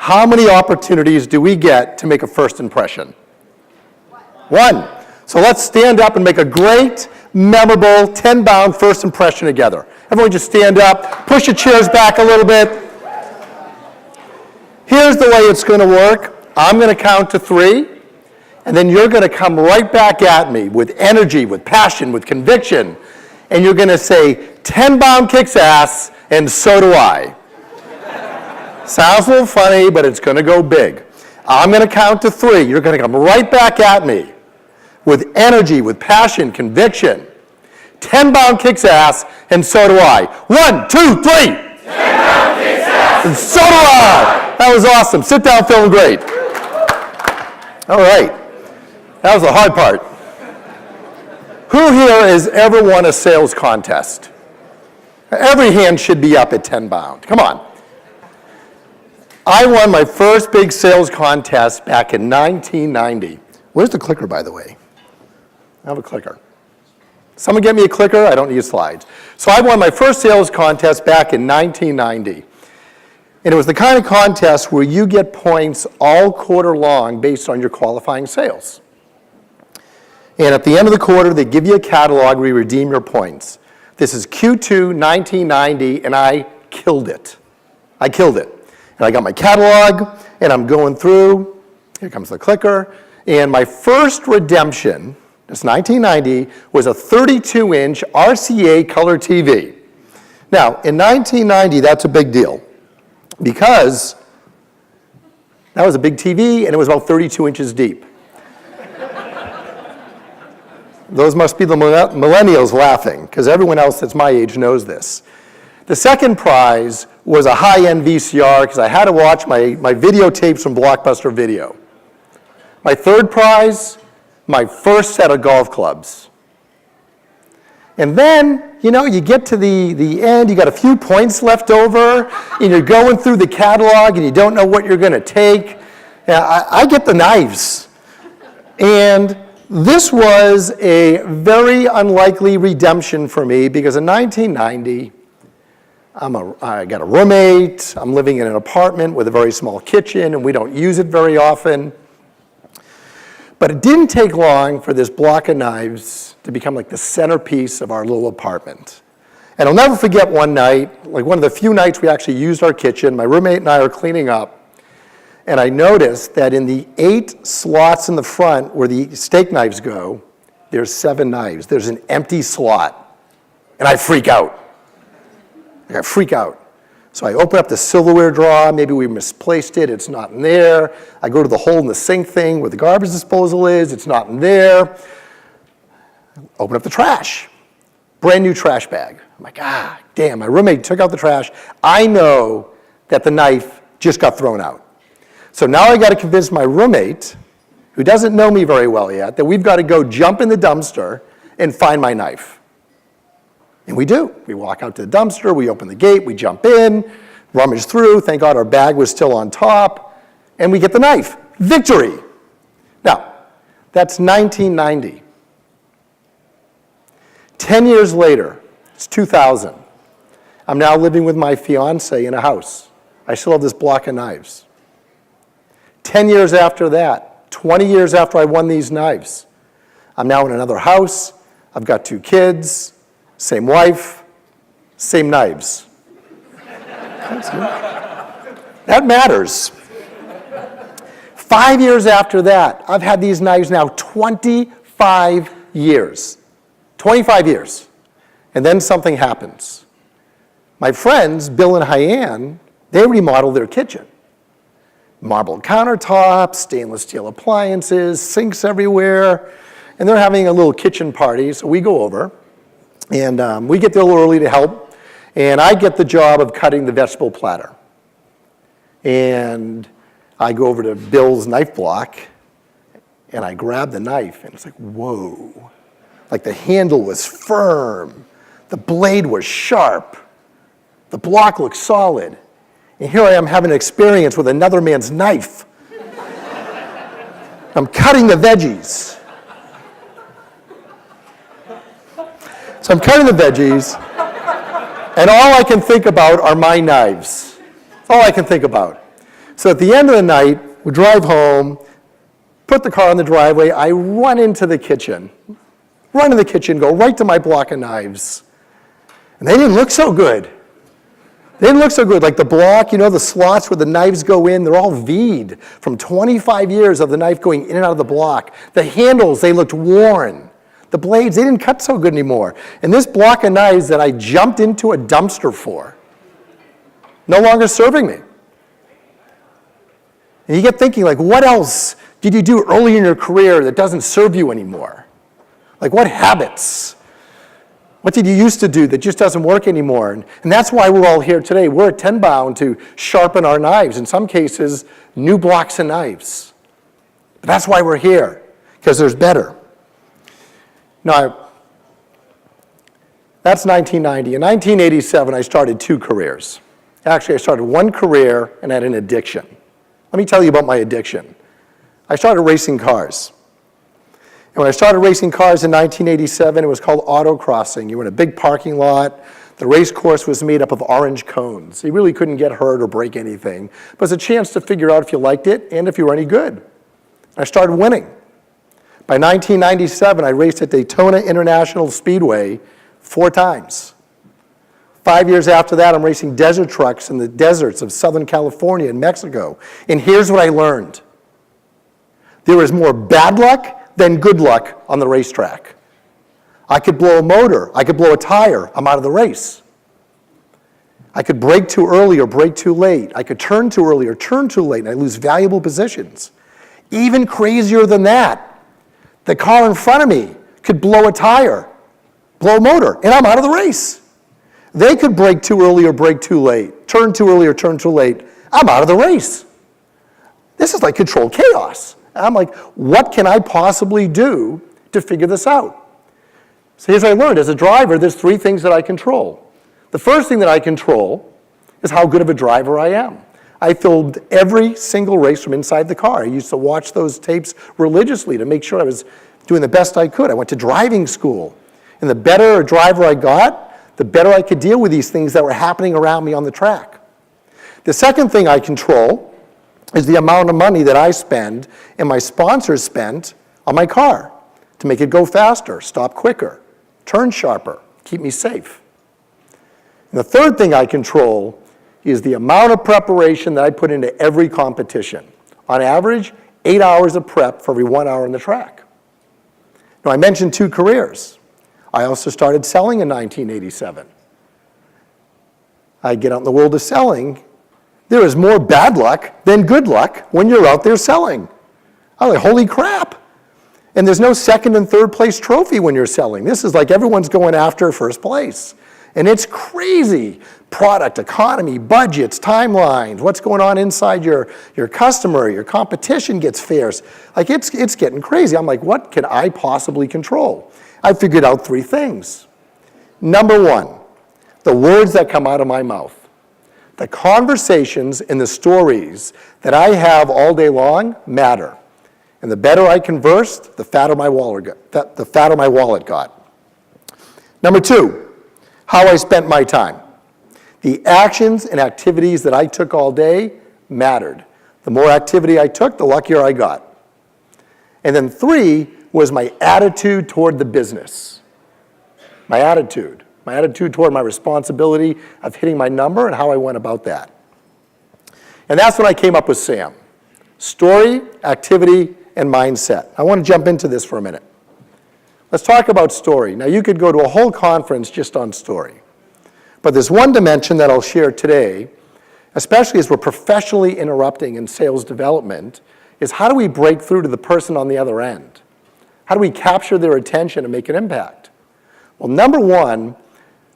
How many opportunities do we get to make a first impression? One. So let's stand up and make a great, memorable, Tenbound first impression together. Everyone just stand up, push your chairs back a little bit. Here's the way it's going to work. I'm going to count to 3, and then you're going to come right back at me with energy, with passion, with conviction, and you're going to say, Tenbound kicks ass, and so do I. Sounds a little funny, but it's going to go big. I'm going to count to 3. You're going to come right back at me with energy, with passion, conviction. Tenbound kicks ass, and so do I. 1, 2, 3. Tenbound kicks ass, and so do I. That was awesome. Sit down, feeling great. All right. That was the hard part. Who here has ever won a sales contest? Every hand should be up at Tenbound. Come on. I won my first big sales contest back in 1990. Where's the clicker, by the way? I have a clicker. Someone get me a clicker? I don't need slides. So I won my first sales contest back in 1990. And it was the kind of contest where you get points all quarter long based on your qualifying sales. And at the end of the quarter, they give you a catalog where you redeem your points. This is Q2 1990, and I killed it. I killed it. And I got my catalog, and I'm going through. Here comes the clicker. And my first redemption, this 1990, was a 32-inch RCA color TV. Now, in 1990, that's a big deal because that was a big TV, and it was about 32 inches deep. Those must be the millennials laughing, because everyone else that's my age knows this. The second prize was a high-end VCR, because I had to watch my videotapes from Blockbuster Video. My third prize, my first set of golf clubs. And then, you know, you get to the end, you got a few points left over, and you're going through the catalog, and you don't know what you're going to take. I get the knives. And this was a very unlikely redemption for me, because in 1990, I got a roommate, I'm living in an apartment with a very small kitchen, and we don't use it very often. But it didn't take long for this block of knives to become like the centerpiece of our little apartment. And I'll never forget one night, like one of the few nights we actually used our kitchen, my roommate and I are cleaning up, and I noticed that in the 8 slots in the front where the steak knives go, there's 7 knives. There's an empty slot. And I freak out. I freak out. So I open up the silverware drawer. Maybe we misplaced it. It's not in there. I go to the hole in the sink thing where the garbage disposal is. It's not in there. Open up the trash. Brand new trash bag. I'm like, damn, my roommate took out the trash. I know that the knife just got thrown out. So now I got to convince my roommate, who doesn't know me very well yet, that we've got to go jump in the dumpster and find my knife. And we do. We walk out to the dumpster, we open the gate, we jump in, rummage through, thank God our bag was still on top, and we get the knife. Victory! Now, that's 1990. 10 years later, it's 2000. I'm now living with my fiance in a house. I still have this block of knives. 10 years after that, 20 years after I won these knives, I'm now in another house, I've got 2 kids, same wife, same knives. That matters. 5 years after that, I've had these knives now 25 years. 25 years. And then something happens. My friends, Bill and Hyann, they remodeled their kitchen. Marble countertops, stainless steel appliances, sinks everywhere, and they're having a little kitchen party, so we go over. And we get there a little early to help, and I get the job of cutting the vegetable platter. And I go over to Bill's knife block, and I grab the knife, and it's like, whoa. Like the handle was firm, the blade was sharp, the block looked solid. And here I am having an experience with another man's knife. I'm cutting the veggies. So I'm cutting the veggies, and all I can think about are my knives. That's all I can think about. So at the end of the night, we drive home, put the car in the driveway, I run into the kitchen, go right to my block of knives. And they didn't look so good. They didn't look so good. Like the block, the slots where the knives go in, they're all V'd from 25 years of the knife going in and out of the block. The handles, they looked worn. The blades, they didn't cut so good anymore. And this block of knives that I jumped into a dumpster for, no longer serving me. And you get thinking, like, what else did you do early in your career that doesn't serve you anymore? Like, what habits? What did you used to do that just doesn't work anymore? And that's why we're all here today. We're at Tenbound to sharpen our knives, in some cases, new blocks of knives. But that's why we're here, because there's better. Now, that's 1990. In 1987, I started 2 careers. Actually, I started 1 career and had an addiction. Let me tell you about my addiction. I started racing cars. And when I started racing cars in 1987, it was called autocrossing. You were in a big parking lot. The race course was made up of orange cones. You really couldn't get hurt or break anything. But it was a chance to figure out if you liked it and if you were any good. I started winning. By 1997, I raced at Daytona International Speedway 4 times. 5 years after that, I'm racing desert trucks in the deserts of Southern California and Mexico. And here's what I learned. There is more bad luck than good luck on the racetrack. I could blow a motor. I could blow a tire. I'm out of the race. I could brake too early or brake too late. I could turn too early or turn too late, and I lose valuable positions. Even crazier than that, the car in front of me could blow a tire, blow a motor, and I'm out of the race. They could brake too early or brake too late, turn too early or turn too late. I'm out of the race. This is like controlled chaos. And I'm like, what can I possibly do to figure this out? So here's what I learned. As a driver, there's 3 things that I control. The first thing that I control is how good of a driver I am. I filmed every single race from inside the car. I used to watch those tapes religiously to make sure I was doing the best I could. I went to driving school. And the better a driver I got, the better I could deal with these things that were happening around me on the track. The second thing I control is the amount of money that I spend and my sponsors spent on my car to make it go faster, stop quicker, turn sharper, keep me safe. And the third thing I control is the amount of preparation that I put into every competition. On average, 8 hours of prep for every 1 hour on the track. Now, I mentioned 2 careers. I also started selling in 1987. I get out in the world of selling. There is more bad luck than good luck when you're out there selling. I'm like, holy crap. And there's no second and third place trophy when you're selling. This is like everyone's going after first place. And it's crazy. Product, economy, budgets, timelines, what's going on inside your customer, your competition gets fierce. Like it's getting crazy. I'm like, what can I possibly control? I figured out 3 things. Number 1, the words that come out of my mouth. The conversations and the stories that I have all day long matter. And the better I conversed, the fatter my wallet got. Number 2, how I spent my time. The actions and activities that I took all day mattered. The more activity I took, the luckier I got. And then 3 was my attitude toward the business. My attitude toward my responsibility of hitting my number and how I went about that. And that's when I came up with SAM. Story, activity, and mindset. I want to jump into this for a minute. Let's talk about story. Now, you could go to a whole conference just on story. But there's one dimension that I'll share today, especially as we're professionally interrupting in sales development, is how do we break through to the person on the other end? How do we capture their attention and make an impact? Well, number 1,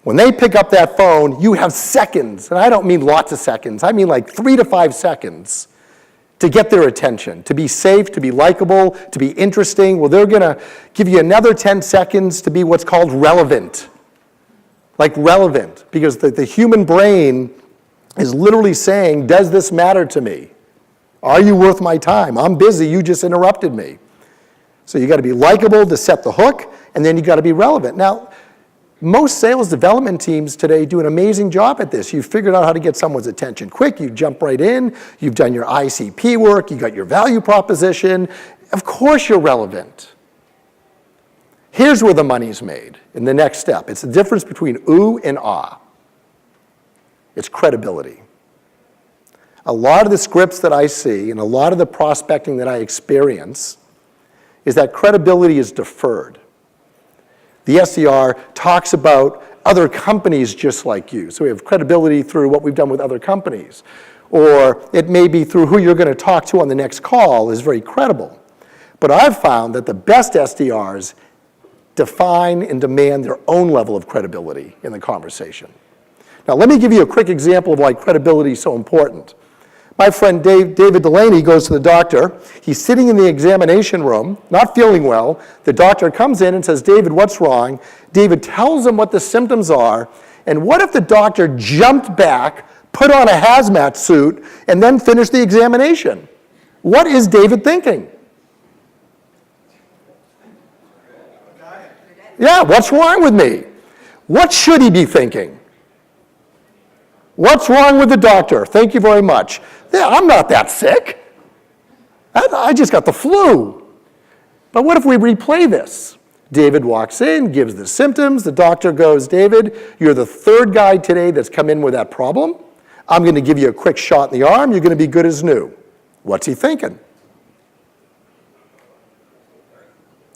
when they pick up that phone, you have seconds, and I don't mean lots of seconds, I mean like 3 to 5 seconds to get their attention, to be safe, to be likable, to be interesting. Well, they're gonna give you another 10 seconds to be what's called relevant. Like relevant, because the human brain is literally saying, does this matter to me? Are you worth my time? I'm busy, you just interrupted me. So you gotta be likable to set the hook, and then you gotta be relevant. Now, Most sales development teams today do an amazing job at this. You've figured out how to get someone's attention quick. You jump right in. You've done your ICP work. You got your value proposition. Of course you're relevant. Here's where the money's made in the next step. It's the difference between ooh and ah. It's credibility. A lot of the scripts that I see and a lot of the prospecting that I experience is that credibility is deferred. The SDR talks about other companies just like you. So we have credibility through what we've done with other companies. Or it may be through who you're going to talk to on the next call is very credible. But I've found that the best SDRs define and demand their own level of credibility in the conversation. Now, let me give you a quick example of why credibility is so important. My friend David Delaney goes to the doctor. He's sitting in the examination room, not feeling well. The doctor comes in and says, David, what's wrong? David tells him what the symptoms are. And what if the doctor jumped back, put on a hazmat suit, and then finished the examination? What is David thinking? Yeah, what's wrong with me? What should he be thinking? What's wrong with the doctor? Thank you very much. Yeah, I'm not that sick. I just got the flu. But what if we replay this? David walks in, gives the symptoms. The doctor goes, David, you're the third guy today that's come in with that problem. I'm going to give you a quick shot in the arm. You're going to be good as new. What's he thinking?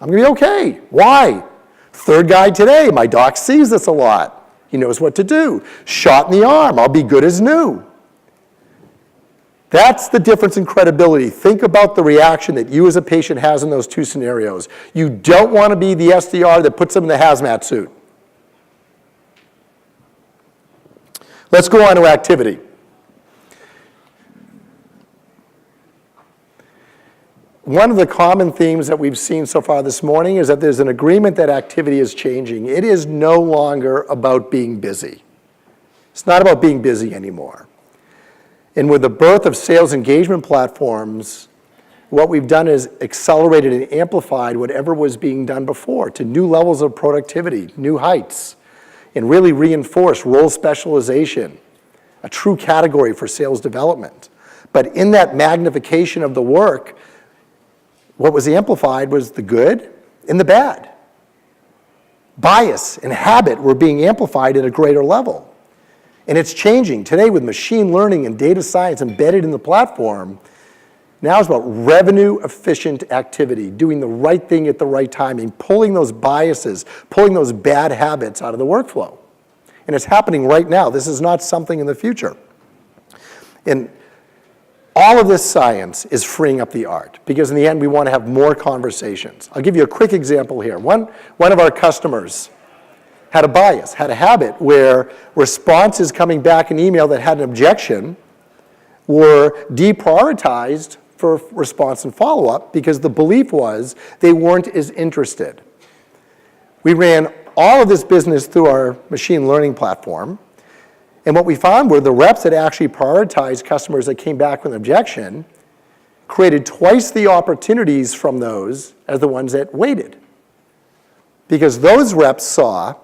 I'm going to be okay. Why? Third guy today. My doc sees this a lot. He knows what to do. Shot in the arm. I'll be good as new. That's the difference in credibility. Think about the reaction that you as a patient has in those two scenarios. You don't want to be the SDR that puts them in the hazmat suit. Let's go on to activity. One of the common themes that we've seen so far this morning is that there's an agreement that activity is changing. It is no longer about being busy. It's not about being busy anymore. And with the birth of sales engagement platforms, what we've done is accelerated and amplified whatever was being done before to new levels of productivity, new heights, and really reinforce role specialization, a true category for sales development. But in that magnification of the work, what was amplified was the good and the bad. Bias and habit were being amplified at a greater level. And it's changing. Today with machine learning and data science embedded in the platform, now it's about revenue efficient activity, doing the right thing at the right time and pulling those biases, pulling those bad habits out of the workflow. And it's happening right now. This is not something in the future. And all of this science is freeing up the art because in the end we want to have more conversations. I'll give you a quick example here. One of our customers had a bias, had a habit where responses coming back in email that had an objection were deprioritized for response and follow-up because the belief was they weren't as interested. We ran all of this business through our machine learning platform, and what we found were the reps that actually prioritized customers that came back with an objection created twice the opportunities from those as the ones that waited. Because those reps saw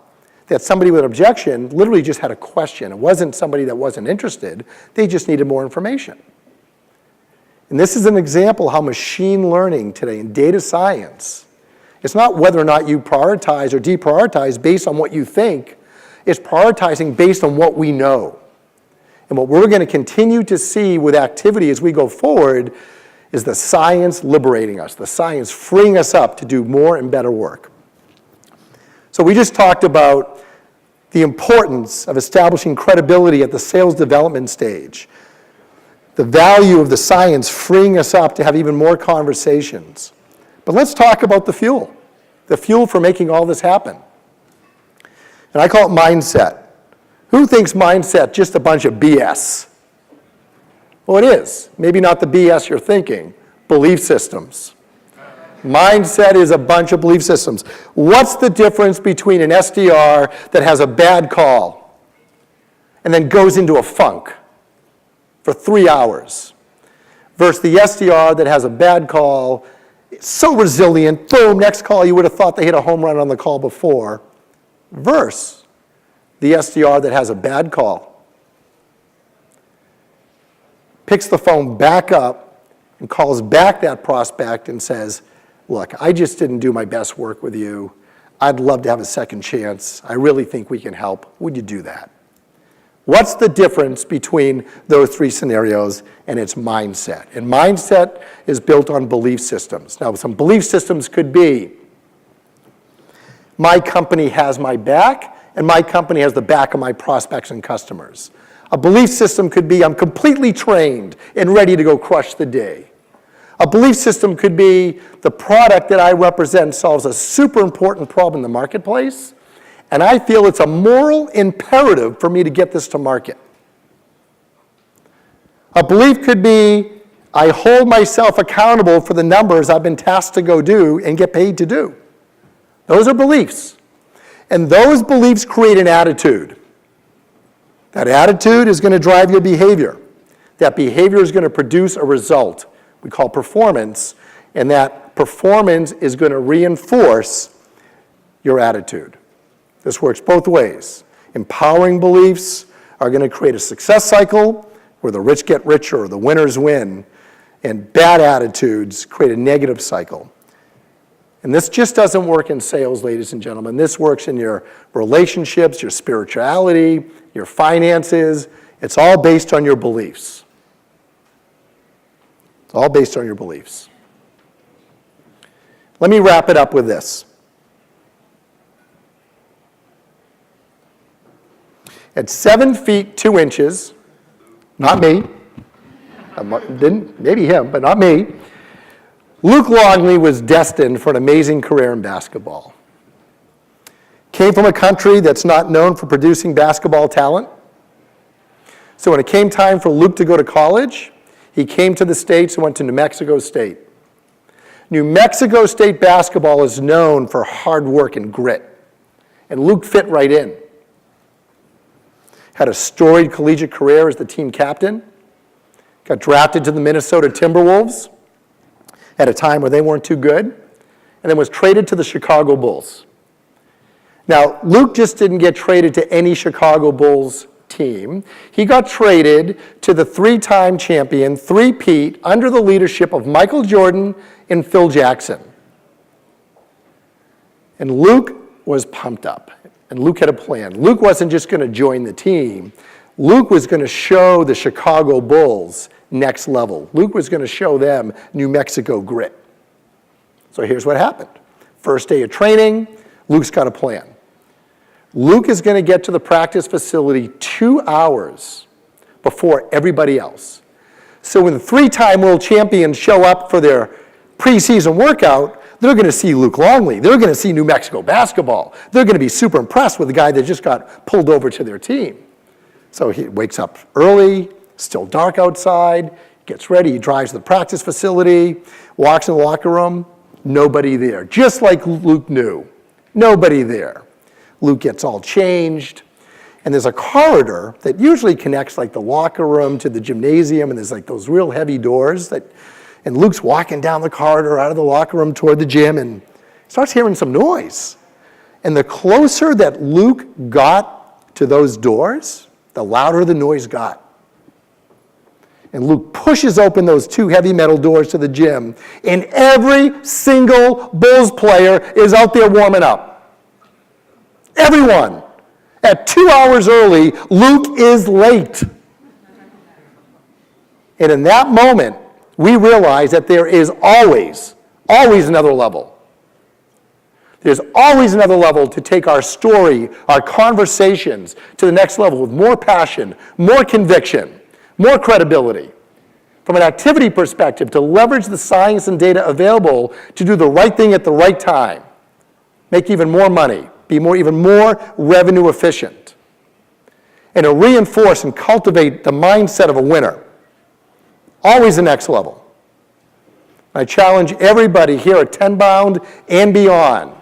that somebody with an objection literally just had a question. It wasn't somebody that wasn't interested. They just needed more information. And this is an example how machine learning today and data science, it's not whether or not you prioritize or deprioritize based on what you think. It's prioritizing based on what we know. And what we're going to continue to see with activity as we go forward is the science liberating us, the science freeing us up to do more and better work. So we just talked about the importance of establishing credibility at the sales development stage, the value of the science freeing us up to have even more conversations. But let's talk about the fuel for making all this happen. And I call it mindset. Who thinks mindset just a bunch of BS? Well, it is. Maybe not the BS you're thinking, belief systems. Mindset is a bunch of belief systems. What's the difference between an SDR that has a bad call and then goes into a funk for 3 hours versus the SDR that has a bad call, it's so resilient, boom, next call you would have thought they hit a home run on the call before, versus the SDR that has a bad call, picks the phone back up and calls back that prospect and says, look, I just didn't do my best work with you. I'd love to have a second chance. I really think we can help. Would you do that? What's the difference between those three scenarios? And it's mindset. And mindset is built on belief systems. Now, some belief systems could be, my company has my back, and my company has the back of my prospects and customers. A belief system could be, I'm completely trained and ready to go crush the day. A belief system could be, the product that I represent solves a super important problem in the marketplace, and I feel it's a moral imperative for me to get this to market. A belief could be, I hold myself accountable for the numbers I've been tasked to go do and get paid to do. Those are beliefs. And those beliefs create an attitude. That attitude is going to drive your behavior. That behavior is going to produce a result we call performance, and that performance is going to reinforce your attitude. This works both ways. Empowering beliefs are going to create a success cycle where the rich get richer or the winners win, and bad attitudes create a negative cycle. And this just doesn't work in sales, ladies and gentlemen. This works in your relationships, your spirituality, your finances. It's all based on your beliefs. It's all based on your beliefs. Let me wrap it up with this. At 7 feet 2 inches, not me, maybe him, but not me, Luke Longley was destined for an amazing career in basketball. Came from a country that's not known for producing basketball talent. So when it came time for Luke to go to college, he came to the States and went to New Mexico State. New Mexico State basketball is known for hard work and grit. And Luke fit right in. Had a storied collegiate career as the team captain. Got drafted to the Minnesota Timberwolves at a time where they weren't too good, and then was traded to the Chicago Bulls. Now, Luke just didn't get traded to any Chicago Bulls team. He got traded to the three-time champion, three-peat, under the leadership of Michael Jordan and Phil Jackson. And Luke was pumped up, and Luke had a plan. Luke wasn't just going to join the team. Luke was going to show the Chicago Bulls next level. Luke was going to show them New Mexico grit. So here's what happened. First day of training, Luke's got a plan. Luke is going to get to the practice facility 2 hours before everybody else. So when the three-time world champions show up for their preseason workout, they're going to see Luke Longley. They're going to see New Mexico basketball. They're going to be super impressed with the guy that just got pulled over to their team. So he wakes up early, still dark outside, gets ready, he drives to the practice facility, walks in the locker room, nobody there. Just like Luke knew, nobody there. Luke gets all changed, and there's a corridor that usually connects like the locker room to the gymnasium, and there's like those real heavy doors and Luke's walking down the corridor out of the locker room toward the gym and starts hearing some noise. And the closer that Luke got to those doors, the louder the noise got. And Luke pushes open those two heavy metal doors to the gym, and every single Bulls player is out there warming up. Everyone. At 2 hours early, Luke is late. And in that moment, we realize that there is always another level. There's always another level to take our story, our conversations to the next level with more passion, more conviction, more credibility. From an activity perspective, to leverage the science and data available to do the right thing at the right time, make even more money, be even more revenue efficient, and to reinforce and cultivate the mindset of a winner. Always the next level. I challenge everybody here at Tenbound and beyond,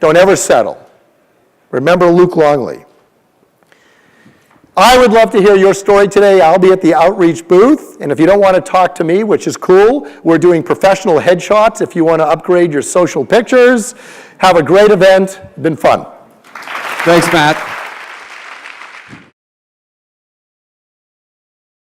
don't ever settle. Remember Luke Longley. I would love to hear your story today. I'll be at the outreach booth, and if you don't want to talk to me, which is cool, we're doing professional headshots if you want to upgrade your social pictures. Have a great event. It's been fun. Thanks, Matt.